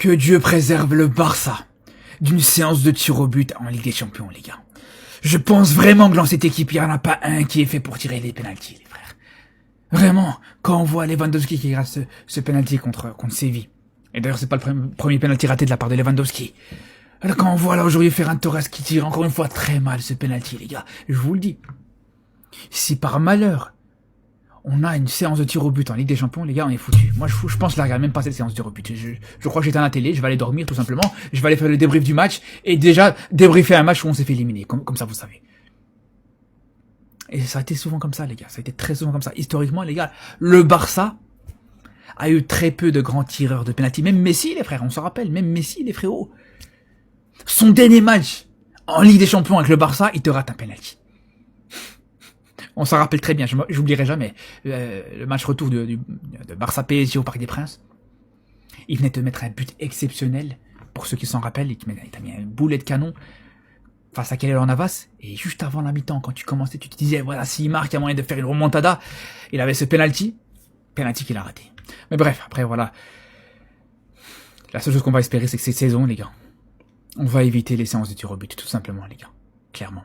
Que Dieu préserve le Barça d'une séance de tir au but en Ligue des Champions, les gars. Je pense vraiment que dans cette équipe, il n'y en a pas un qui est fait pour tirer les pénaltys, les frères. Vraiment, quand on voit Lewandowski qui rate ce pénalty contre Séville. Et d'ailleurs, c'est pas le premier pénalty raté de la part de Lewandowski. Alors quand on voit là aujourd'hui Ferran Torres qui tire encore une fois très mal ce pénalty, les gars, je vous le dis. Si par malheur, on a une séance de tir au but en Ligue des Champions, les gars, on est foutus. Moi, je pense la regarde même pas cette séance de tir au but. Je crois que j'étais à la télé, je vais aller dormir tout simplement, je vais aller faire le débrief du match, et déjà débriefer un match où on s'est fait éliminer, comme ça vous savez. Et ça a été souvent comme ça, les gars, ça a été très souvent comme ça. Historiquement, les gars, le Barça a eu très peu de grands tireurs de pénalty. Même Messi, les frères, on se rappelle, même Messi, les frérots. Son dernier match en Ligue des Champions avec le Barça, il te rate un pénalty. On s'en rappelle très bien, j'oublierai jamais le match retour de Barça PSG au Parc des Princes. Il venait te mettre un but exceptionnel, pour ceux qui s'en rappellent, il t'a mis un boulet de canon face à Keylor Navas, et juste avant la mi-temps, quand tu commençais, tu te disais, voilà, s'il marque, il y a moyen de faire une remontada. Il avait ce penalty qu'il a raté. Mais bref, après voilà, la seule chose qu'on va espérer, c'est que cette saison, les gars, on va éviter les séances de tir au but, tout simplement, les gars, clairement.